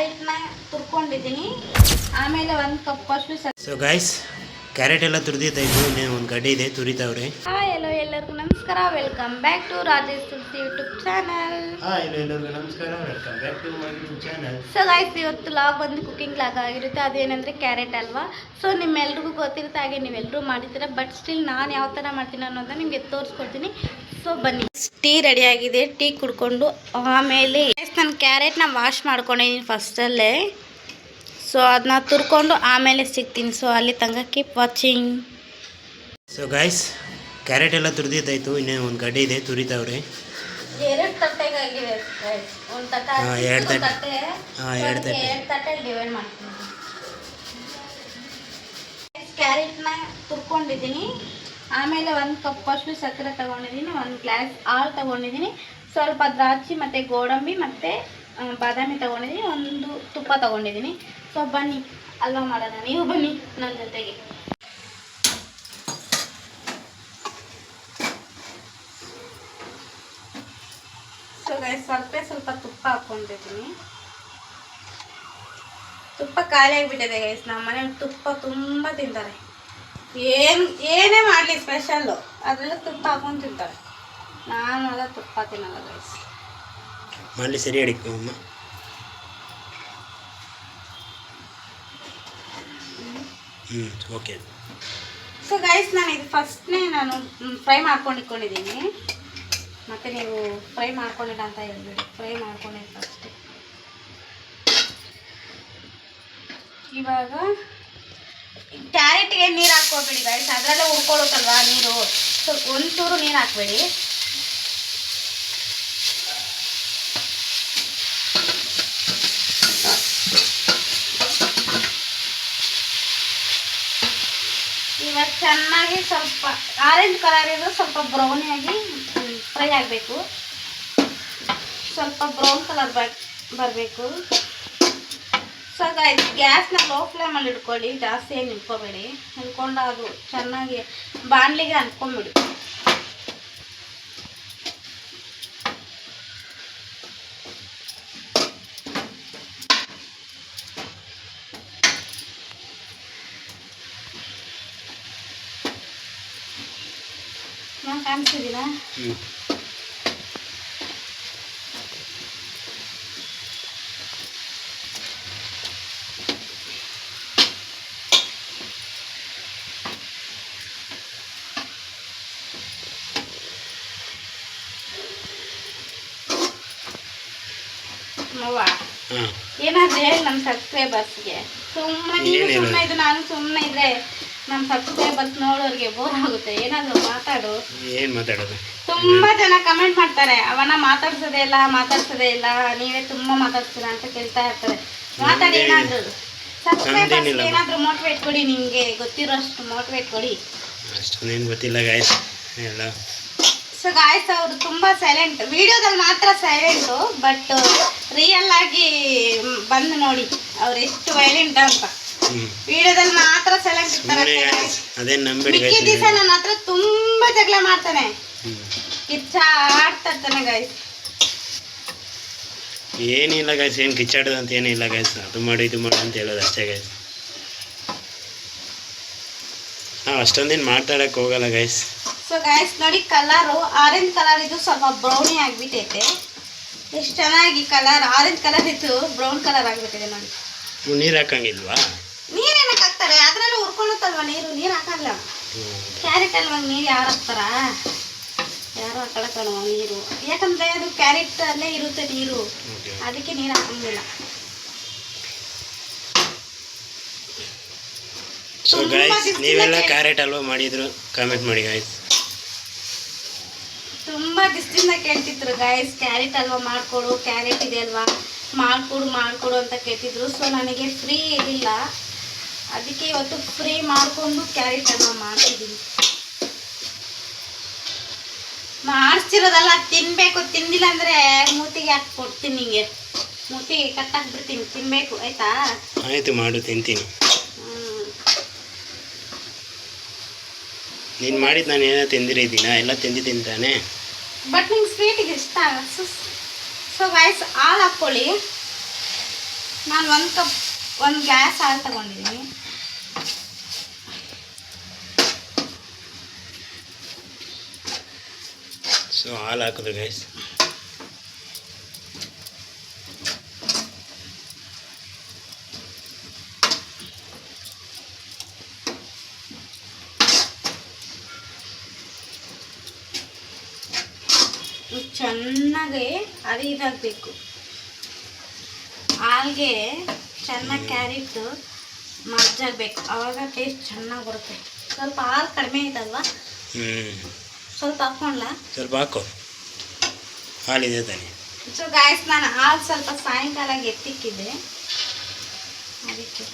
ಕ್ಯಾರೆಟ್ನ ತುರ್ಕೊಂಡಿದ್ದೀನಿ. ಆಮೇಲೆ 1 ಕಪ್ ಅಷ್ಟು so guys, carrot ಎಲ್ಲ ತುರಿದಿದ್ದಾಯಿತು. ಇನ್ನೇನು ಒಂದು ಗಡ್ಡೆ ಇದೆ, ತುರಿತಾವ್ರೆ. ಹಾಯ್ ಎಲ್ಲೋ ಎಲ್ಲರಿಗೂ ನಮಸ್ಕಾರ, welcome back to Rajesh Turthi YouTube channel. Hi ಎಲ್ಲರಿಗೂ ನಮಸ್ಕಾರ, welcome back to my YouTube channel. So guys, ಇವತ್ತು ಲಾಗ್ ಬಂದು ಕುಕಿಂಗ್ ಲಾಗ್ ಆಗಿರುತ್ತೆ. ಅದೇನೆಂದರೆ ಕ್ಯಾರೆಟ್ ಅಲ್ವಾ. ಸೊ ನಿಮ್ಮೆಲ್ರಿಗೂ ಗೊತ್ತಿರುತ್ತೆ, ಹಾಗೆ ನೀವೆಲ್ಲರೂ ಮಾಡಿದ್ದೀರ. ಬಟ್ ಸ್ಟಿಲ್ ನಾನು ಯಾವ ಥರ ಮಾಡ್ತೀನಿ ಅನ್ನೋದನ್ನ ನಿಮಗೆ ತೋರಿಸ್ಕೊಡ್ತೀನಿ. ಸೊ ಬನ್ನಿ. ಟೀ ರೆಡಿಯಾಗಿದೆ, ಟೀ ಕುಡ್ಕೊಂಡು ಆಮೇಲೆ ನಾನು ಕ್ಯಾರೆಟ್ನ ವಾಶ್ ಮಾಡ್ಕೊಂಡಿದ್ದೀನಿ ಫಸ್ಟಲ್ಲೇ. ಸೊ ಅದನ್ನ ತುರ್ಕೊಂಡು ಆಮೇಲೆ ಸಿಗ್ತೀನಿ. ಸೊ ಅಲ್ಲಿ ತನಕ keep watching. So guys, carrot ಎಲ್ಲ ತುರಿದಿದ್ದಾಯಿತು. ಇನ್ನೇನು ಒಂದು ಗಡ್ಡೆ ಇದೆ, ತುರಿತಾವ್ರೆ. 2 ತಟ್ಟೆಗಾಗಿದೆ. ಒಂದು ತಟ್ಟೆ 2 ತಟ್ಟೆ ಡಿವೈಡ್ ಮಾಡ್ತೀನಿ. ಕ್ಯಾರೆಟ್ನ ತುರ್ಕೊಂಡಿದ್ದೀನಿ. ಆಮೇಲೆ 1 ಕಪ್ ಅಷ್ಟು ಸಕ್ಕರೆ ತೊಗೊಂಡಿದ್ದೀನಿ, 1 ಗ್ಲಾಸ್ ಹಾಲು ತೊಗೊಂಡಿದ್ದೀನಿ, ಸ್ವಲ್ಪ ದ್ರಾಕ್ಷಿ ಮತ್ತು ಗೋಡಂಬಿ ಮತ್ತು ಬಾದಾಮಿ ತೊಗೊಂಡಿದ್ದೀನಿ, 1 ತುಪ್ಪ ತೊಗೊಂಡಿದ್ದೀನಿ. ಸೊ ಬನ್ನಿ ಅಲ್ವಾ ಮಾಡೋಣ, ನೀವು ಬನ್ನಿ ನನ್ನ ಜೊತೆಗೆ. ಸೊ ಗೈಸ್, ಸ್ವಲ್ಪ ತುಪ್ಪ ಹಾಕ್ಕೊಂಡಿದ್ದೀನಿ. ತುಪ್ಪ ಖಾಲಿ ಆಗಿಬಿಟ್ಟಿದೆ ಗೈಸ್. ನಮ್ಮ ಮನೇಲಿ ತುಪ್ಪ ತುಂಬ ತಿಂತಾರೆ. ಏನೇ ಮಾಡಲಿ ಸ್ಪೆಷಲ್ಲು ಅದೆಲ್ಲ ತುಪ್ಪ ಹಾಕೊಂಡು ತಿಂತಾರೆ. ನಾನು ಅದ ತುಪ್ಪ ತಿನ್ನಲ್ಲ ಗೈಸ್. ಮಾಡಲಿ ಸರಿ ಅಡಿಕೆ ಅಮ್ಮ. ಓಕೆ. ಸೊ ಗೈಸ್, ನಾನು ಇದು ಫಸ್ಟ್ನೇ ನಾನು ಫ್ರೈ ಮಾಡ್ಕೊಂಡಿದ್ದೀನಿ. ಮತ್ತು ನೀವು ಫ್ರೈ ಮಾಡ್ಕೊಂಡಿಲ್ಲ ಅಂತ ಹೇಳ್ಬೇಡಿ, ಫ್ರೈ ಮಾಡ್ಕೊಂಡಿದ್ದು ಫಸ್ಟ್. ಇವಾಗ ಕ್ಯಾರೆಟ್ಗೆ ನೀರು ಹಾಕ್ಕೋಬೇಡಿ ಗೈಸ್, ಅದರಲ್ಲೇ ಹುರ್ಕೊಳ್ಳುತ್ತಲ್ವಾ ನೀರು. ಸೊ ಒಂಚೂರು ನೀರು ಹಾಕಬೇಡಿ. ಇವಾಗ ಚೆನ್ನಾಗಿ ಸ್ವಲ್ಪ ಆರೆಂಜ್ ಕಲರ್ ಇದ್ದು ಸ್ವಲ್ಪ ಬ್ರೌನಿಯಾಗಿ ಫ್ರೈ ಆಗಬೇಕು. ಸ್ವಲ್ಪ ಬ್ರೌನ್ ಕಲರ್ ಬರಬೇಕು. ಸೊ ಗೈಸ್, ಗ್ಯಾಸ್ನ ಲೋ ಫ್ಲೇಮಲ್ಲಿ ಇಟ್ಕೊಳ್ಳಿ, ಜಾಸ್ತಿ ಏನು ಇಟ್ಕೋಬೇಡಿ. ಇಟ್ಕೊಂಡು ಅದು ಚೆನ್ನಾಗಿ ಬಾಣಲಿಗೆ ಅಂಟ್ಕೊಂಬಿಡಿ. ನಾನು ಕಾಣಿಸ್ತಿದ್ದೀನ? ಏನಾದ್ರೆ ಹೇಳಿ ನಮ್ಮ ಸಬ್ಸ್ಕ್ರೈಬರ್ಸ್ಗೆ. ಸುಮ್ಮನೆ ಇದು ನಾನು ಸುಮ್ಮನೆ ಇದ್ರೆ ನಮ್ಮ ಸಬ್ಸ್ಕ್ರೈಬರ್ಸ್ ನೋಡೋರಿಗೆ ಬೋರ್ ಆಗುತ್ತೆ. ಏನಾದ್ರು ಮಾತಾಡು. ಏನು ಮಾತಾಡೋದು? ತುಂಬಾ ಜನ ಕಮೆಂಟ್ ಮಾಡ್ತಾರೆ, ಅವನ ಮಾತಾಡ್ಸೋದೇ ಇಲ್ಲ, ನೀವೇ ತುಂಬಾ ಮಾತಾಡ್ತೀರಾ ಅಂತ ಕೇಳ್ತಾ ಇರ್ತಾರೆ. ಮಾತಾಡಿ, ಏನಾದ್ರು ಸಬ್ಸ್ಕ್ರೈಬರ್ಸ್ ಏನಾದ್ರು ಮೋಟಿವೇಟ್ ಕೊಡಿ, ನಿಮಗೆ ಗೊತ್ತಿರೋಷ್ಟು ಮೋಟಿವೇಟ್ ಕೊಡಿ. ಅಷ್ಟೊಂದೇನು ಗೊತ್ತಿಲ್ಲ ಗಾಯ್ಸ್ ಎಲ್ಲ. ಸೊ ಗಾಯ್ಸ್, ಅವರು ತುಂಬ ಸೈಲೆಂಟ್, ವಿಡಿಯೋದಲ್ಲಿ ಮಾತ್ರ ಸೈಲೆಂಟು, ಬಟ್ ರಿಯಲ್ ಆಗಿ ಬಂದು ನೋಡಿ ಅವ್ರು ಎಷ್ಟು ವೈಲೆಂಟ್ ಅಂತ. ವಿಡಿಯೋದಲ್ಲಿ ಮಾತ್ರ ಸೈಲೆಂಟ್ ಇರ್ತಾರೆ. ಮಿಕ್ಕಿ ದಿವಸ ನನ್ನ ಹತ್ರ ತುಂಬಾ ಜಗಳ ಮಾಡ್ತಾನೆ, ಕಿಚ್ಚಾಡ್ತಾನೆ ಗಾಯ್ಸ್. ಏನಿಲ್ಲ ಗಾಯ್ಸ್, ಏನು ಕಿಚ್ಚಾಡೋದು ಅಂತ ಏನಿಲ್ಲ ಗಾಯ್ಸ್. ಅದು ಮಾಡು ಇದು ಮಾಡು ಅಂತ ಹೇಳೋದು ಅಷ್ಟೇ ಗಾಯ್ಸ್. ನಾವು ಅಷ್ಟೊಂದೇನು ಮಾತಾಡಕ್ಕೆ ಹೋಗಲ್ಲ ಗಾಯ್ಸ್. ಸೊ ಗಾಯ್ಸ್ ನೋಡಿ, ಕಲರು ಆರೆಂಜ್ ಕಲರ್ ಇದು ಸ್ವಲ್ಪ ಬ್ರೌನಿ ಆಗಿಬಿಟ್ಟೈತೆ. ಎಷ್ಟು ಚೆನ್ನಾಗಿ ಕಲರ್ ಆರೆಂಜ್ ಕಲರ್ ಇತ್ತು ಬ್ರೌನ್ ಕಲರ್ ಆಗಿಬಿಟ್ಟಿದೆ ನೋಡಿ. ನೀರು ಹಾಕಂಗಿಲ್ವಾ? ನೀರೇನಕ್ಕೆ ಹಾಕ್ತಾರೆ, ಅದರಲ್ಲೂ ಹುರ್ಕೊಳ್ಳುತ್ತಲ್ವ ನೀರು ಹಾಕಲ್ಲ. ಕ್ಯಾರೆಟ್ ಅಲ್ವಾ ನೀರು ಯಾರು ಹಾಕ್ತಾರ? ಯಾರು ಹಾಕಳಕ್ಕಲ್ವ ನೀರು, ಯಾಕಂದರೆ ಅದು ಕ್ಯಾರೆಟ್ ಅಲ್ಲೇ ಇರುತ್ತೆ ನೀರು, ಅದಕ್ಕೆ ನೀರು ಹಾಕಂಗಿಲ್ಲ. ಸೊ ಗೈಸ್, ನೀವೆಲ್ಲ ಕ್ಯಾರೆಟ್ ಅಲ್ವಾ ಮಾಡಿದ್ರು ಕಾಮೆಂಟ್ ಮಾಡಿ ಗೈಸ್. ತುಂಬ ದಿವಸದಿಂದ ಕೇಳ್ತಿದ್ರು ಗೈಸ್, ಕ್ಯಾರೆಟ್ ಅಲ್ವಾ ಮಾಡಿಕೊಡು, ಕ್ಯಾರೆಟ್ ಇದೆ ಅಲ್ವಾ ಮಾಡಿಕೊಡು ಅಂತ ಕೇಳ್ತಿದ್ರು. ಸೊ ನನಗೆ ಫ್ರೀ ಇರಲಿಲ್ಲ, ಅದಕ್ಕೆ ಇವತ್ತು ಫ್ರೀ ಮಾಡಿಕೊಂಡು ಕ್ಯಾರೆಟ್ ಅಲ್ವಾ ಮಾಡ್ತಿದ್ದೀನಿ. ಮಾಡಿಸ್ತಿರೋದಲ್ಲ, ತಿನ್ನಬೇಕು. ತಿಂದಿಲ್ಲ ಅಂದರೆ ಮೂತಿಗೆ ಹಾಕಿ ಕೊಡ್ತೀನಿ, ನಿಂಗೆ ಮೂತಿಗೆ ಕಟ್ಟಾಕ್ಬಿಡ್ತೀನಿ. ತಿನ್ನಬೇಕು, ಆಯಿತಾ? ಆಯಿತು, ಮಾಡು, ತಿಂತೀನಿ. ನೀನು ಮಾಡಿದ್ದು ನಾನು ಏನೋ ತಿಂದಿರಿದ್ದೀನ, ಎಲ್ಲ ತಿಂದಿದ್ದೀನಿ ತಾನೆ. ಬಟ್ ನಿಂಗೆ ಸ್ವೀಟಿಗೆ ಇಷ್ಟ. ಸೊ ಗೈಸ್, ಹಾಲು ಹಾಕ್ಕೊಳ್ಳಿ. ನಾನು ಒಂದು ಗ್ಲಾಸ್ ಹಾಲು ತಗೊಂಡಿದ್ದೀನಿ. ಸೊ ಹಾಲು ಹಾಕಿದ್ರು ಗೈಸ್. ಚೆನ್ನಾಗಿ ಅದು ಇದಾಗಬೇಕು. ಹಾಲಿಗೆ ಚೆನ್ನಾಗಿ ಕ್ಯಾರೆಟ್ ಮಜ್ಜಾಗಬೇಕು, ಆವಾಗ ಟೇಸ್ಟ್ ಚೆನ್ನಾಗಿ ಬರುತ್ತೆ. ಸ್ವಲ್ಪ ಹಾಲು ಕಡಿಮೆ ಇದಲ್ವಾ, ಸ್ವಲ್ಪ ಹಾಕ್ಕೊಂಡ್ಲ? ಸ್ವಲ್ಪ ಹಾಕು, ಹಾಲಿದೆ ತಾನೆ. ಸೊ ಗಾಯ್ಸ್, ನಾನು ಹಾಲು ಸ್ವಲ್ಪ ಸಾಯಂಕಾಲ ಎತ್ತಿಕ್ಕಿದ್ದೆ, ಅದಕ್ಕೆ.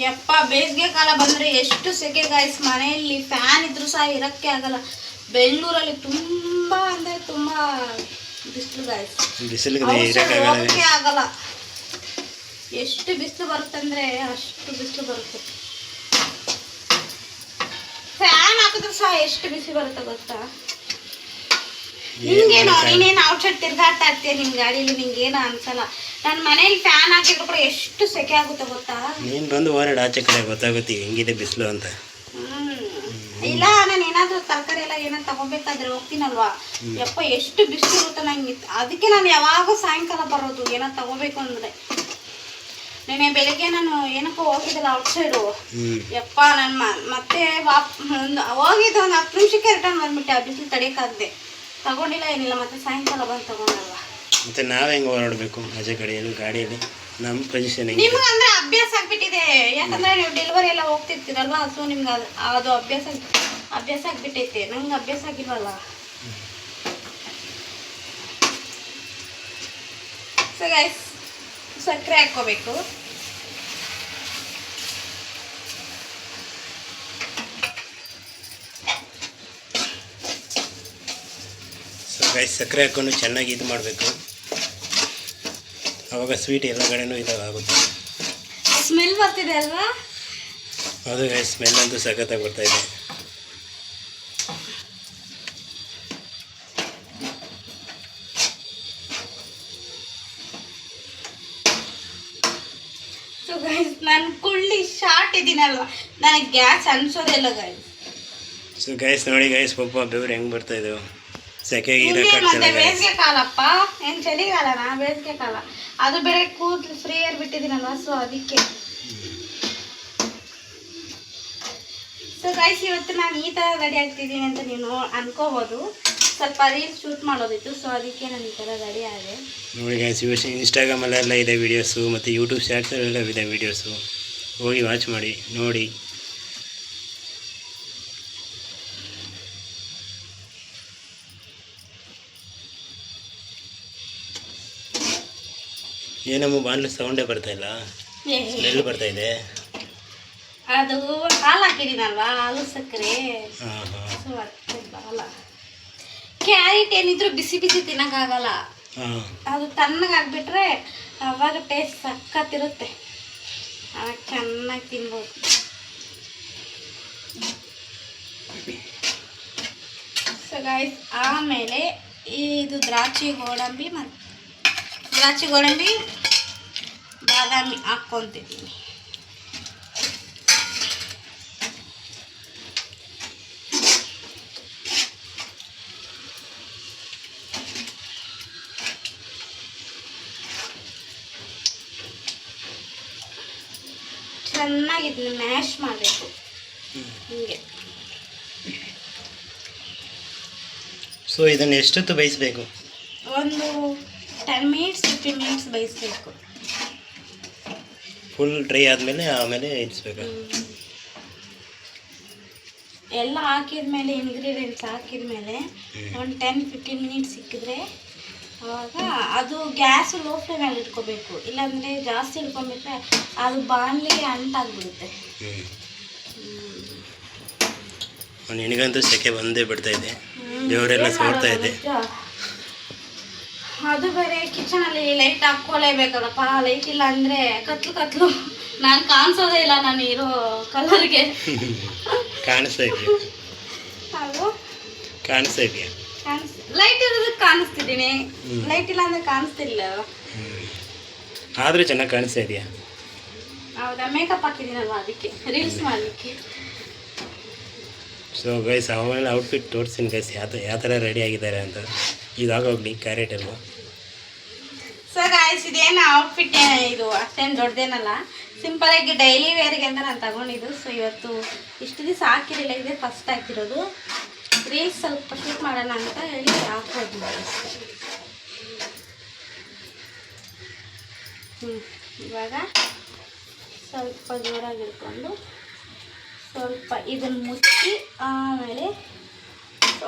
ಯಪ್ಪ, ಬೇಸಿಗೆ ಕಾಲ ಬಂದರೆ ಎಷ್ಟು ಸೆಕೆ ಗಾಯ್ಸ್. ಮನೆಯಲ್ಲಿ ಫ್ಯಾನ್ ಇದ್ರೂ ಸಹ ಇರೋಕ್ಕೆ ಆಗಲ್ಲ. ಬೆಂಗಳೂರಲ್ಲಿ ತುಂಬ ಅಂದರೆ ತುಂಬ ಬಿಸಿಲು ಗಾಯ್ಸ್, ಹೋಗೋಕ್ಕೆ ಆಗಲ್ಲ. ಎಷ್ಟು ಬಿಸಿಲು ಬರುತ್ತೆ ಅಂದರೆ ಅಷ್ಟು ಬಿಸಿಲು ಬರುತ್ತೆ. ಫ್ಯಾನ್ ಹಾಕಿದ್ರು ಸಹ ಎಷ್ಟು ಬಿಸಿ ಬರುತ್ತೆ ಗೊತ್ತಾ? ನಿಂಗೇನೋ, ನೀನೇನು ಔಟ್ಸೈಡ್ ತಿರ್ಗಾಡ್ತಾ ಇರ್ತೀಯ ನಿನ್ನ ಗಾಡೀಲಿ, ನಿಂಗೇನೋ ಅನ್ಸಲ್ಲ. ನನ್ನ ಮನೇಲಿ ಫ್ಯಾನ್ ಹಾಕಿದ್ರು ಕೂಡ ಎಷ್ಟು ಸೆಕೆ ಆಗುತ್ತೆ ಗೊತ್ತಾ? ನೀನು ಬಂದು ಓಡಾಡಿ ಆಚೆ ಕಡೆ ಗೊತ್ತಾಗುತ್ತೆ ಹೆಂಗಿದೆ ಬಿಸಿಲು ಅಂತ. ಇಲ್ಲ, ನಾನು ಏನಾದರೂ ತರಕಾರಿ ಎಲ್ಲ ಏನಾದ್ರು ತಗೋಬೇಕಾದ್ರೆ ಹೋಗ್ತೀನಲ್ವಾ, ಯಪ್ಪ ಎಷ್ಟು ಬಿಸಿಲು ಇರುತ್ತೆ ನಂಗೆ. ಅದಕ್ಕೆ ನಾನು ಯಾವಾಗ ಸಾಯಂಕಾಲ ಬರೋದು ಏನಾದ್ರು ತಗೋಬೇಕು ಅಂದರೆ. ನೆನೆ ಬೆಳಗ್ಗೆ ನಾನು ಏನಕ್ಕೋ ಹೋಗಿದ್ದಲ್ಲ ಔಟ್ಸೈಡು, ಯಪ್ಪ ನಾನು ಮತ್ತೆ ಹೋಗಿದ್ದು ಒಂದು 10 ನಿಮಿಷಕ್ಕೆ ರಿಟರ್ನ್ ಬಂದ್ಬಿಟ್ಟೆ. ಆ ಬಿಸಿಲು ತಡೆಯೋಕ್ಕಾಗದೆ ತಗೊಂಡಿಲ್ಲ, ಏನಿಲ್ಲ. ಮತ್ತೆ ಸಾಯಂಕಾಲ ಬಂದು ತಗೊಂಡಲ್ವ. ಮತ್ತೆ ನಾವು ಹೆಂಗೆ ಓಡಾಡಬೇಕು ಆಚೆ ಕಡೆಯಲ್ಲಿ ಗಾಡಿಯಲ್ಲಿ? ನಮ್ಮ ಪೊಸಿಷನ್ ನಿಮ್ಗೆ ಅಂದರೆ ಅಭ್ಯಾಸ ಆಗಿಬಿಟ್ಟಿದೆ, ಯಾಕಂದರೆ ನೀವು ಡೆಲಿವರಿ ಎಲ್ಲ ಹೋಗ್ತಿರ್ತೀರಲ್ವ. ಸೊ ನಿಮ್ಗೆ ಅದು ಅಭ್ಯಾಸ ಆಗಿಬಿಟ್ಟೈತೆ. ನಂಗೆ ಅಭ್ಯಾಸ ಆಗಿಲ್ವಲ್ಲ. ಸೊ ಗೈಸ್, ಸಕ್ಕರೆ ಹಾಕ್ಕೋಬೇಕು. ಸೊ ಗೈಸ್, ಸಕ್ಕರೆ ಹಾಕ್ಕೊಂಡು ಚೆನ್ನಾಗಿ ಇದು ಮಾಡಬೇಕು, ಆವಾಗ ಸ್ವೀಟ್ ಎಲ್ಲ ಕಡೆನೂ ಇದಾಗುತ್ತೆ. ಸ್ಮೆಲ್ ಬರ್ತಿದೆ ಅಲ್ವಾ? ಹೌದು ಗೈಸ್, ಸ್ಮೆಲ್ ಅಂತೂ ಸಖತ್ತಾಗಿ ಬರ್ತಾ ಇದೆ. ಸೊ ಗೈಸ್, ನಾನು ಕುಳ್ಳಿ ಶಾರ್ಟ್ ಇದ್ದೀನಲ್ವ, ನನಗೆ ಗ್ಯಾಸ್ ಅನ್ಸೋದಿಲ್ಲ ಗೈಸ್. ಸೊ ಗೈಸ್ ನೋಡಿ ಗೈಸ್, ಪಾಪ ಬೆವರು ಹೆಂಗೆ ಬರ್ತಾ ಇದ್ದವು. ಸೆಕೆಗೆ ಮತ್ತೆ ಬೇಸಿಗೆ ಕಾಲಪ್ಪ, ಏನು ಚಳಿಗಾಲನಾ? ಬೇಸಿಗೆ ಕಾಲ. ಅದು ಬೇರೆ ಕೂದಲು ಫ್ರೀ ಏರ್ ಬಿಟ್ಟಿದ್ದೀನಲ್ವ, ಸೊ ಅದಕ್ಕೆ. ಸೊ ಗೈಸ್, ಇವತ್ತು ನಾನು ಈ ಥರ ರೆಡಿ ಆಗ್ತಿದ್ದೀನಿ ಅಂತ ನೀವು ಅನ್ಕೋಬೋದು. ಸ್ವಲ್ಪ ರೀಲ್ಸ್ ಶೂಟ್ ಮಾಡೋದಿತ್ತು, ಸೊ ಅದಕ್ಕೆ ನಾನು ಈ ಥರ ರೆಡಿ ಆದೆ. ನೋಡಿ ಗೈಸ್, ಇನ್ಸ್ಟಾಗ್ರಾಮಲ್ಲೆಲ್ಲ ಇದೆ ವೀಡಿಯೋಸು, ಮತ್ತು ಯೂಟ್ಯೂಬ್ ಶಾರ್ಟ್ಸಲ್ಲೆಲ್ಲ ಇದೆ ವೀಡಿಯೋಸು, ಹೋಗಿ ವಾಚ್ ಮಾಡಿ ನೋಡಿ. ಏನಮ್ಮ ಬಾನ್ಲು ಸೌಂಡೇ ಬರ್ತಾ ಇಲ್ಲ, ಸ್ಮೆಲ್ ಬರ್ತಾ ಇದೆ. ಅದು ಹಾಲು ಹಾಕಿದ್ದೀನಲ್ವಾ, ಹಾಲು ಸಕ್ಕರೆ. ಹಾಂ ಹಾಂ. ಸೊ ಅದಕ್ಕೆ ಬರಲ್ಲ. ಕ್ಯಾರೆಟ್ ಏನಿದ್ರು ಬಿಸಿ ಬಿಸಿ ತಿನ್ನೋಕ್ಕಾಗಲ್ಲ, ಹಾಂ. ಅದು ತಣ್ಣಗಾಗ್ಬಿಟ್ರೆ ಅವಾಗ ಟೇಸ್ಟ್ ಸಕ್ಕತ್ತಿರುತ್ತೆ, ಅವಾಗ ಚೆನ್ನಾಗಿ ತಿನ್ಬೋದು. ಸೊ ಗೈಸ್, ಆಮೇಲೆ ಇದು ದ್ರಾಕ್ಷಿ ಗೋಡಂಬಿ ಬಾದಾಮಿ ಹಾಕ್ಕೊತಿದ್ದೀನಿ. ಚೆನ್ನಾಗಿ ಇದನ್ನ ಮ್ಯಾಶ್ ಮಾಡಬೇಕು ಹೀಗೆ. ಸೊ ಇದನ್ನು ಎಷ್ಟೊತ್ತು ಬೇಯಿಸಬೇಕು? ಒಂದು 10 ಮಿನಿಟ್ಸ್ 15 ಮಿನಿಟ್ಸ್ ಬೇಯಿಸಬೇಕು. ಫುಲ್ ಡ್ರೈ ಆದಮೇಲೆ ಆಮೇಲೆ ಇಡಿಸ್ಬೇಕು. ಎಲ್ಲ ಹಾಕಿದ್ಮೇಲೆ ಇಂಗ್ರೀಡಿಯೆಂಟ್ಸ್ ಹಾಕಿದ್ಮೇಲೆ ಒಂದು 10-15 ಮಿನಿಟ್ಸ್ ಸಿಕ್ಕಿದ್ರೆ ಆವಾಗ ಅದು ಗ್ಯಾಸ್ ಲೋ ಫ್ಲೇಮಲ್ಲಿ ಇಟ್ಕೋಬೇಕು. ಇಲ್ಲಾಂದರೆ ಜಾಸ್ತಿ ಇಟ್ಕೊಂಡ್ಬಿಟ್ರೆ ಅದು ಬಾಣಲಿಗೆ ಅಂಟಾಗ್ಬಿಡುತ್ತೆ. ನಿನಗಂತೂ ಸೆಕೆ ಬಂದೇ ಬಿಡ್ತಾ ಇದೆ, ದೇವರೆಲ್ಲ ಸೋರ್ತಾ ಇದೆ. ಅದು ಬೇರೆ ಕಿಚನಲ್ಲಿ ಲೈಟ್ ಹಾಕ್ಕೊಳ್ಳೇಬೇಕಲ್ಲಪ್ಪ. ಲೈಟ್ ಇಲ್ಲ ಅಂದರೆ ಕತ್ಲು ನಾನು ಕಾಣಿಸೋದೇ ಇಲ್ಲ, ನಾನು ಇರೋ ಕಲರ್ಗೆ. ಕಾಣಿಸ್ತಾ ಇದೆಯಾ? ಅದು ಕಾಣಿಸ್ತಾ ಇದೆಯಾ? ಲೈಟ್ ಇರೋದಕ್ಕೆ ಕಾಣಿಸ್ತಿದ್ದೀನಿ, ಲೈಟ್ ಇಲ್ಲ ಅಂದರೆ ಕಾಣಿಸ್ತಿಲ್ಲ. ಆದರೂ ಚೆನ್ನಾಗಿ ಕಾಣಿಸ್ತಾ ಇದೆಯಾ? ಹೌದಾ, ಮೇಕಪ್ ಹಾಕಿದ್ದೀನಲ್ವ ಅದಕ್ಕೆ, ರೀಲ್ಸ್ ಮಾಡಲಿಕ್ಕೆ. ಸೊ ಗೈಸ್ ಆಮೇಲೆ ಔಟ್ಫಿಟ್ ತೋರಿಸ್ತೀನಿ ಗೈಸ್ ಯಾವ ಥರ ರೆಡಿ ಆಗಿದ್ದಾರೆ ಅಂತ. ಇದಾಗೋಗ್ಲಿ ಕ್ಯಾರೆಟ್ ಅಲ್ವಾ. ಸೊ ಗಾಯ್ಸ್ ಇದೇನು ಔಟ್ಫಿಟ್ ಇದು ಅಷ್ಟೇನು ದೊಡ್ಡದೇನಲ್ಲ, ಸಿಂಪಲಾಗಿ ಡೈಲಿ ವೇರ್ಗೆ ಅಂತ ನಾನು ತಗೊಂಡಿದ್ದು. ಸೊ ಇವತ್ತು ಇಷ್ಟು ದಿವಸ ಹಾಕಿರಲಿಲ್ಲ, ಇದೇ ಫಸ್ಟ್ ಹಾಕಿರೋದು. ರೀಲ್ಸ್ ಸ್ವಲ್ಪ ಶೂಟ್ ಮಾಡೋಣ ಅಂತ ಹೇಳಿ ಹಾಕೋದು. ಇವಾಗ ಸ್ವಲ್ಪ ಜೋರಾಗಿ ಇಟ್ಕೊಂಡು ಸ್ವಲ್ಪ ಇದನ್ನು ಮುಚ್ಚಿ ಆಮೇಲೆ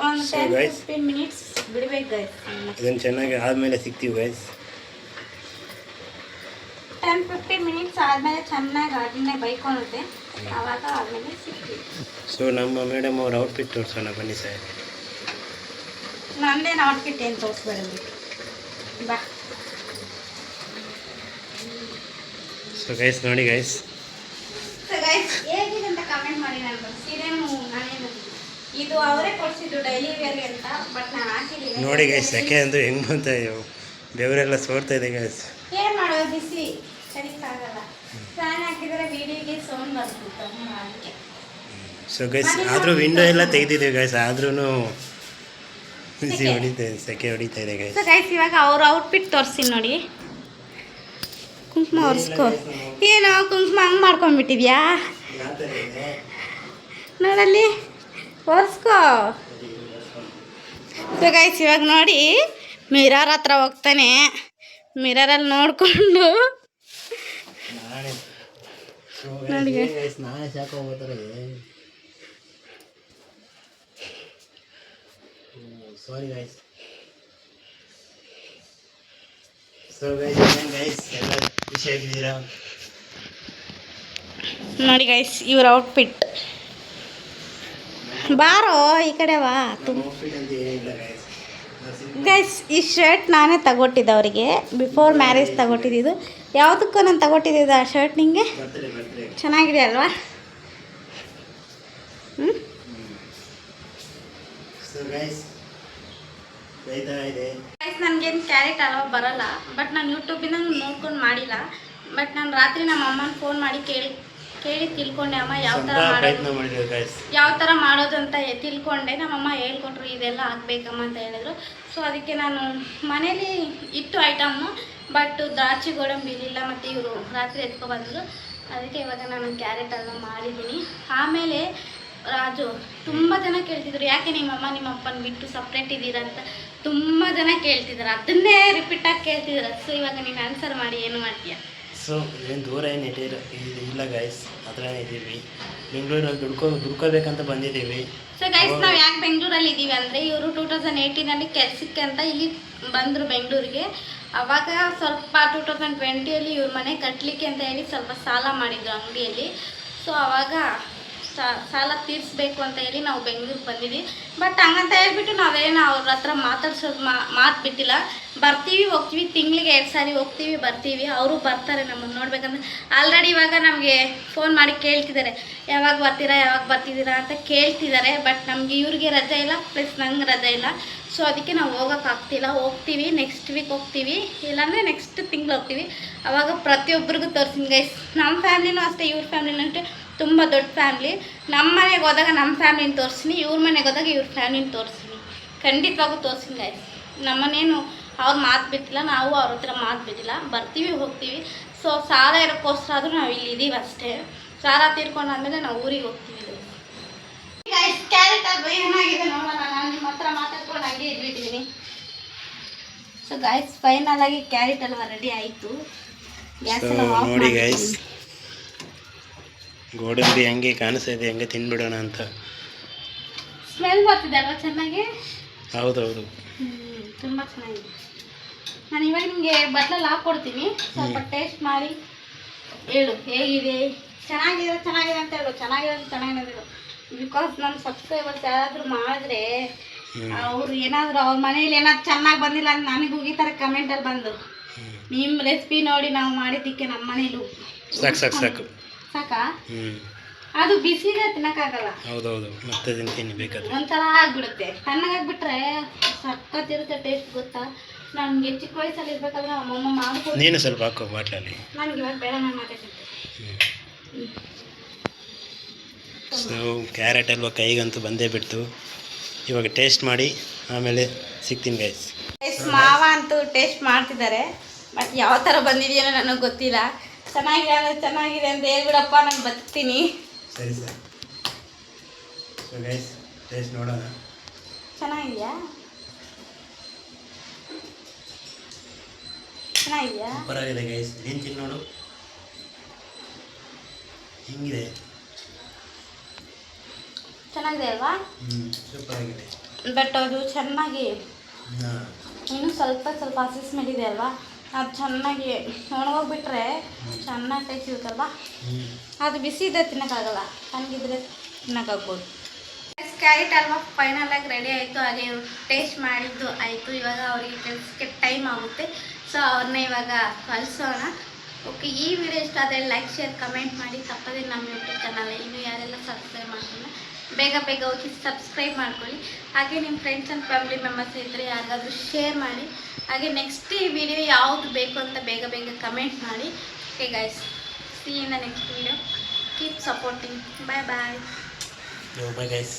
ಒಂದು 10-15 ಮಿನಿಟ್ಸ್ ಬಿಡ್ಬೇಕು ಗೈಸ್. ಇದನ್ನು ಚೆನ್ನಾಗಿ ಆದಮೇಲೆ ಸಿಗ್ತೀವಿ ಗೈಸ್. 10-15 ಮಿನಿಟ್ಸ್ ಆದಮೇಲೆ ಚೆನ್ನಾಗಿ ಅದನ್ನೇ ಬೈಕೊಳುತ್ತೆ, ಆವಾಗ ಆದಮೇಲೆ ಸಿಗ್ತೀವಿ. ಸೊ ನಮ್ಮ ಮೇಡಮ್ ಅವ್ರ ಔಟ್ಫಿಟ್ ತೋರಿಸೋಣ ಬನ್ನಿ ಸರ್. ನಂದೇನು ಔಟ್ಫಿಟ್ ಏನು ತೋರಿಸ್ಬೇಡಿ ಬಾ. ಸೊ ಗೈಸ್ ನೋಡಿ ಗೈಸ್, ಹೇಗಿದೆ ಅಂತ ಕಮೆಂಟ್ ಮಾಡಿ. ನಾನು ಸೀರೆನು ನಾನೇನು ಇದು ಅವರೇ ಕೊಡಿಸಿದ್ದು ಡೈಲಿ ವೇರ್ಗೆ ಅಂತ, ಬಟ್ ನಾನು ಹಾಕಿದ್ದೀನಿ. ನೋಡಿ ಗೈಸ್ ಸೆಕೆ ಅಂದ್ರೆ ಹೆಂಗ್ ಬಂತ, ಬೆವರೆಲ್ಲ ಸೋರ್ತಾ ಇದೆ ಗೈಸ್. ಏನು ಮಾಡೋದು, ಬಿಸಿ ಕಲಿಕ್ಕಾಗಲ್ಲ. ಫ್ಯಾನ್ ಹಾಕಿದರೆ ವಿಡಿಯೋಗೆ ಸೌಂಡ್ ಬರ್ತಿತ್ತು ಅದಕ್ಕೆ. ಸೊ ಗೈಸ್ ಆದರೂ ವಿಂಡೋ ಎಲ್ಲ ತೆಗೆದಿದ್ದೀವಿ ಗೈಸ್, ಆದ್ರೂ ಬಿಸಿ ಹೊಡಿತಾ ಇದೆ, ಸೆಕೆ ಹೊಡಿತಾ ಇದೆ ಗೈಸ್. ಸೊ ಗೈಸ್ ಇವಾಗ ಅವ್ರ ಔಟ್ಫಿಟ್ ತೋರಿಸ್ತೀನಿ ನೋಡಿ. ಕುಂಕುಮ ಒರೆಸ್ಕೊ. ಏನೋ ಕುಂಕುಮ ಹಂಗೆ ಮಾಡ್ಕೊಂಡ್ಬಿಟ್ಟಿದ್ಯಾ ನೋಡಲ್ಲಿ, ಒರೆಸ್ಕೋ. ಸೊ ಗೈಸ್ ಇವಾಗ ನೋಡಿ ಮಿರರ್ ಹತ್ರ ಹೋಗ್ತಾನೆ, ಮಿರರಲ್ಲಿ ನೋಡಿಕೊಂಡು ನೋಡಿ ನಾಳೆ ಸಾಕು ಹೋಗ್ತಾರೆ. Sorry guys. ಸೊ ಗೈಸ್ ಏನು ಗೈಸ್ ಎಲ್ಲ ಖುಷಿಯಾಗಿದ್ದೀರಾ? ನೋಡಿ ಗೈಸ್ ಇವ್ರ ಔಟ್ಫಿಟ್. ಬಾರೋ ಈ ಕಡೆ ವಾ. ಗೈಸ್ ಈ ಶರ್ಟ್ ನಾನೇ ತಗೊಟ್ಟಿದ್ದೆ ಅವರಿಗೆ, ಬಿಫೋರ್ ಮ್ಯಾರೇಜ್ ತಗೊಟ್ಟಿದ್ದು. ಯಾವುದಕ್ಕೂ ನಾನು ತಗೊಟ್ಟಿದ್ದೆ ಆ ಶರ್ಟ್. ನಿಂಗೆ ಚೆನ್ನಾಗಿದೆ ಅಲ್ವಾ? ಹ್ಞೂ. ಗೈಸ್ ನನಗೇನು ಕ್ಯಾರೆಟ್ ಹಲ್ವಾ ಬರಲ್ಲ, ಬಟ್ ನಾನು ಯೂಟ್ಯೂಬಿಂದ ನೋಡ್ಕೊಂಡು ಮಾಡಿಲ್ಲ. ಬಟ್ ನಾನು ರಾತ್ರಿ ನಮ್ಮ ಅಮ್ಮನ ಫೋನ್ ಮಾಡಿ ಕೇಳಿ ತಿಳ್ಕೊಂಡೆ. ಅಮ್ಮ ಯಾವ ಥರ ಮಾಡೋದು ಅಂತ ತಿಳ್ಕೊಂಡೆ. ನಮ್ಮಮ್ಮ ಹೇಳ್ಕೊಟ್ರು ಇದೆಲ್ಲ ಹಾಕ್ಬೇಕಮ್ಮ ಅಂತ ಹೇಳಿದ್ರು. ಸೊ ಅದಕ್ಕೆ ನಾನು ಮನೇಲಿ ಇಟ್ಟು ಐಟಮ್ಮು, ಬಟ್ ದ್ರಾಕ್ಷಿ ಗೋಡಂಬಿ ಇರಲಿಲ್ಲ, ಮತ್ತು ಇವರು ರಾತ್ರಿ ಎತ್ಕೊಬಂದರು. ಅದಕ್ಕೆ ಇವಾಗ ನಾನು ಕ್ಯಾರೆಟ್ ಹಲ್ವಾ ಮಾಡಿದ್ದೀನಿ. ಆಮೇಲೆ ರಾಜು ತುಂಬ ಜನ ಕೇಳ್ತಿದ್ರು, ಯಾಕೆ ನಿಮ್ಮಮ್ಮ ನಿಮ್ಮ ಅಪ್ಪನ ಬಿಟ್ಟು ಸಪ್ರೇಟ್ ಇದ್ದೀರಾ ಅಂತ ತುಂಬ ಜನ ಕೇಳ್ತಿದ್ದಾರೆ. ಅದನ್ನೇ ರಿಪೀಟಾಗಿ ಕೇಳ್ತಿದ್ದಾರೆ. ಸೊ ಇವಾಗ ನೀನು ಆನ್ಸರ್ ಮಾಡಿ ಏನು ಮಾಡ್ತೀಯ? ಸೊ ಏನು ದೂರ ಏನು ಇಲ್ಲ ಗೈಸ್, ಹತ್ರ ಇದ್ದೀವಿ. ಬೆಂಗಳೂರಲ್ಲಿ ದುಡ್ಕೋಬೇಕಂತ ಬಂದಿದ್ದೀವಿ. ಸೊ ಗೈಸ್ ನಾವು ಯಾಕೆ ಬೆಂಗಳೂರಲ್ಲಿ ಇದ್ದೀವಿ ಅಂದರೆ, ಇವರು 2018 ಕೆಲಸಕ್ಕೆ ಅಂತ ಇಲ್ಲಿ ಬಂದರು ಬೆಂಗಳೂರಿಗೆ. ಆವಾಗ ಸ್ವಲ್ಪ 2020 ಇವ್ರ ಮನೆ ಕಟ್ಟಲಿಕ್ಕೆ ಅಂತ ಹೇಳಿ ಸ್ವಲ್ಪ ಸಾಲ ಮಾಡಿದ್ರು ಅಂಗಡಿಯಲ್ಲಿ. ಸೊ ಆವಾಗ ಸಾಲ ತೀರಿಸ್ಬೇಕು ಅಂತ ಹೇಳಿ ನಾವು ಬೆಂಗಳೂರಿಗೆ ಬಂದಿದ್ವಿ. ಬಟ್ ಹಂಗಂತ ಹೇಳ್ಬಿಟ್ಟು ನಾವೇನು ಅವ್ರ ಹತ್ರ ಮಾತಾಡ್ಸೋದು ಮಾತು ಬಿಟ್ಟಿಲ್ಲ. ಬರ್ತೀವಿ ಹೋಗ್ತೀವಿ, ತಿಂಗಳಿಗೆ 2 ಸಾರಿ ಹೋಗ್ತೀವಿ ಬರ್ತೀವಿ. ಅವರು ಬರ್ತಾರೆ ನಮ್ಮನ್ನು ನೋಡ್ಬೇಕಂದ್ರೆ. ಆಲ್ರೆಡಿ ಇವಾಗ ನಮಗೆ ಫೋನ್ ಮಾಡಿ ಕೇಳ್ತಿದ್ದಾರೆ, ಯಾವಾಗ ಬರ್ತಿದ್ದೀರಾ ಅಂತ ಕೇಳ್ತಿದ್ದಾರೆ. ಬಟ್ ನಮಗೆ ಇವ್ರಿಗೆ ರಜೆ ಇಲ್ಲ, ಪ್ಲಸ್ ನಂಗೆ ರಜೆ ಇಲ್ಲ. ಸೊ ಅದಕ್ಕೆ ನಾವು ಹೋಗೋಕ್ಕಾಗ್ತಿಲ್ಲ. ಹೋಗ್ತೀವಿ, ನೆಕ್ಸ್ಟ್ ವೀಕ್ ಹೋಗ್ತೀವಿ, ಇಲ್ಲಾಂದರೆ ನೆಕ್ಸ್ಟ್ ತಿಂಗಳು ಹೋಗ್ತೀವಿ. ಆವಾಗ ಪ್ರತಿಯೊಬ್ಬರಿಗೂ ತೋರಿಸ್ತೀನಿ ಗೈಸ್. ನಮ್ಮ ಫ್ಯಾಮ್ಲಿನೂ ಅಷ್ಟೇ, ಇವ್ರ ಫ್ಯಾಮ್ಲಿನೂ ಅಷ್ಟೇ, ತುಂಬ ದೊಡ್ಡ ಫ್ಯಾಮ್ಲಿ. ನಮ್ಮ ಮನೆಗೆ ಹೋದಾಗ ನಮ್ಮ ಫ್ಯಾಮ್ಲಿನ ತೋರಿಸ್ತೀನಿ, ಇವ್ರ ಮನೆಗೆ ಹೋದಾಗ ಇವ್ರ ಫ್ಯಾಮ್ಲಿನ ತೋರಿಸ್ತೀನಿ. ಖಂಡಿತವಾಗೂ ತೋರಿಸ್ತೀನಿ ಗೈಸ್. ನಮ್ಮನೇನು ಅವ್ರು ಮಾತು ಬಿಟ್ಟಿಲ್ಲ, ನಾವು ಅವ್ರ ಹತ್ರ ಮಾತು ಬಿಟ್ಟಿಲ್ಲ. ಬರ್ತೀವಿ ಹೋಗ್ತೀವಿ. ಸೊ ಸಾಲ ಇರೋಕ್ಕೋಸ್ಕರ ಆದರೂ ನಾವು ಇಲ್ಲಿ ಇದ್ದೀವಿ ಅಷ್ಟೇ. ಸಾಲ ತೀರ್ಕೊಂಡಾದ್ಮೇಲೆ ನಾವು ಊರಿಗೆ ಹೋಗ್ತೀವಿ ಗೈಸ್. ಕ್ಯಾರೆಟ್ ಹಲ್ವಾ ಏನಾಗಿದೆ ನೋಡೋಣ. ನಾನು ನಿಮ್ಮ ಹತ್ರ ಮಾತಾಡ್ಕೊಂಡು ಹಂಗೆ ಇದ್ಬಿಟ್ಟಿದ್ದೀನಿ. ಸೊ ಗೈಸ್ ಫೈನಲ್ ಆಗಿ ಕ್ಯಾರೆಟ್ ಹಲ್ವಾ ರೆಡಿ ಆಯಿತು. ಗ್ಯಾಸ್ ಎಲ್ಲ ಆಫ್ ನೋಡಿ ಮಾಡಿ ಗೈಸ್, ಗೋಡಂಬಿ ಹಂಗೆ ಕಾಣಿಸ್ತಾ ಇದೆ, ಹಂಗೆ ತಿನ್ಬಿಡೋಣ ಅಂತ. ಸ್ಮೆಲ್ ಬರ್ತಿದೆ ಅಲ್ವಾ ಚೆನ್ನಾಗಿ? ಹೌದೌದು, ತುಂಬ ಚೆನ್ನಾಗಿದೆ. ನಾನು ಇವಾಗ ನಿಮಗೆ ಬಟ್ಲಲ್ಲಿ ಹಾಕ್ಕೊಡ್ತೀನಿ, ಸ್ವಲ್ಪ ಟೇಸ್ಟ್ ಮಾಡಿ ಹೇಳು ಹೇಗಿದೆ. ಚೆನ್ನಾಗಿದೆ ಅಂತ ಹೇಳು, ಚೆನ್ನಾಗಿದೆ ಅಂತ ಹೇಳು. ಬಿಕಾಸ್ ನಮ್ಮ ಸಬ್ಸ್ಕ್ರೈಬರ್ಸ್ ಯಾರಾದರೂ ಮಾಡಿದ್ರೆ ಅವ್ರು ಏನಾದರೂ ಅವ್ರ ಮನೇಲಿ ಏನಾದ್ರು ಚೆನ್ನಾಗಿ ಬಂದಿಲ್ಲ ಅಂತ ನನಗೆ ಹೋಗಿತಾರೆ ಕಮೆಂಟಲ್ಲಿ ಬಂದು, ನಿಮ್ಮ ರೆಸಿಪಿ ನೋಡಿ ನಾವು ಮಾಡಿದ್ದಕ್ಕೆ ನಮ್ಮ ಮನೇಲಿ ಸಾಕು ಸಾಕಾ? ಅದು ಬಿಸಿದೆ ತಿನ್ನಕ್ಕಾಗಲ್ಲ. ಹೌದೌದು, ಮತ್ತೆ ತಿಂತೀನಿ ಬೇಕಾದ್ರೆ. ಒಂಥರ ಆಗ್ಬಿಡುತ್ತೆ. ತಣ್ಣಗಾಗ್ಬಿಟ್ರೆ ಸಕ್ಕತ್ತಿರುತ್ತೆ ಟೇಸ್ಟ್, ಗೊತ್ತಾ? ನನಗೆ ಚಿಕ್ಕ ವಯಸ್ಸಲ್ಲಿ ಇರ್ಬೇಕಾದ್ರೆ ನಮ್ಮಮ್ಮ ಮಾಡ್ಕೊಂಡು. ನೀನು ಸ್ವಲ್ಪ ಹಾಕೋ ಬಾಟ್ಲಲ್ಲಿ. ನನಗೆ ಇವಾಗ ಬೇಡ, ನಾನು ಮಾತಾಡ್ತೀನಿ. ಸೊ ಕ್ಯಾರೆಟ್ ಹಲ್ವಾ ಕೈಗಂತೂ ಬಂದೇ ಬಿಡ್ತು. ಇವಾಗ ಟೇಸ್ಟ್ ಮಾಡಿ ಆಮೇಲೆ ಸಿಗ್ತೀನಿ ಗೈಸ್. ಮಾವ ಅಂತೂ ಟೇಸ್ಟ್ ಮಾಡ್ತಿದ್ದಾರೆ, ಬಟ್ ಯಾವ ಥರ ಬಂದಿದೆಯೋ ನನಗೆ ಗೊತ್ತಿಲ್ಲ. ಚೆನ್ನಾಗಿದೆ ಅಂದರೆ ಚೆನ್ನಾಗಿದೆ ಅಂತ ಹೇಳ್ಬಿಡಪ್ಪ, ನಾನು ಬರ್ತೀನಿ. ಸರಿ ಸರ್. ಸೊ ಗೈಸ್ ಟೇಸ್ಟ್ ನೋಡೋಣ. ಚೆನ್ನಾಗಿದೆಯಾ? ಚೆನ್ನಾಗಿದೆಯಾ? ಸೂಪರ್ ಆಗಿದೆ ಗೈಸ್. ನೀನು ತಿನ್ನು ನೋಡು ಹಿಂಗಿದೆ. ಚೆನ್ನಾಗಿದೆ ಅಲ್ವಾ? ಸೂಪರ್ ಆಗಿದೆ. ಬಟ್ ಅದು ಚೆನ್ನಾಗಿ ಇನ್ನೂ ಸ್ವಲ್ಪ ಸ್ವಲ್ಪ ಹಸಿ ಸ್ಮೆಲ್ ಇದೆ ಅಲ್ವಾ, ಅದು ಚೆನ್ನಾಗಿ ಒಣಗೋಗ್ಬಿಟ್ರೆ ಚೆನ್ನಾಗಿ ಟೇಸ್ಟ್ ಇರುತ್ತಲ್ವಾ. ಅದು ಬಿಸಿ ಇದ್ದರೆ ತಿನ್ನೋಕ್ಕಾಗಲ್ಲ, ತಣ್ಣಗಿದ್ರೆ ತಿನ್ನೋಕ್ಕಾಗ್ಬೋದು. ಕ್ಯಾರೆಟ್ ಹಲ್ವಾ ಫೈನಲ್ ಆಗಿ ರೆಡಿ ಆಯಿತು. ಹಾಗೆ ಇವರು ಟೇಸ್ಟ್ ಮಾಡಿದ್ದು ಆಯಿತು. ಇವಾಗ ಅವರಿಗೆ ಕೆಲಸಕ್ಕೆ ಟೈಮ್ ಆಗುತ್ತೆ, ಸೊ ಅವ್ರನ್ನ ಇವಾಗ ಕಳಿಸೋಣ. ಓಕೆ, ಈ ವಿಡಿಯೋ ಇಷ್ಟ ಆದರೆ ಲೈಕ್, ಶೇರ್, ಕಮೆಂಟ್ ಮಾಡಿ. ತಪ್ಪದೇ ನಮ್ಮ ಯೂಟ್ಯೂಬ್ ಚಾನಲ್ ಇನ್ನೂ ಯಾರೆಲ್ಲ ಸಬ್ಸ್ಕ್ರೈಬ್ ಮಾಡ್ತಿಲ್ಲ ಬೇಗ ಬೇಗ ಹೋಗಿ ಸಬ್ಸ್ಕ್ರೈಬ್ ಮಾಡ್ಕೊಳ್ಳಿ. ಹಾಗೆ ನಿಮ್ಮ ಫ್ರೆಂಡ್ಸ್ ಆ್ಯಂಡ್ ಫ್ಯಾಮಿಲಿ ಮೆಂಬರ್ಸ್ ಇದ್ದರೆ ಯಾರಿಗಾದ್ರೂ ಶೇರ್ ಮಾಡಿ. ಹಾಗೆ ನೆಕ್ಸ್ಟ್ ಈ ವಿಡಿಯೋ ಯಾವುದು ಬೇಕು ಅಂತ ಬೇಗ ಬೇಗ ಕಮೆಂಟ್ ಮಾಡಿ. Okay guys, see in the next video. Keep supporting. Bye bye. Bye guys.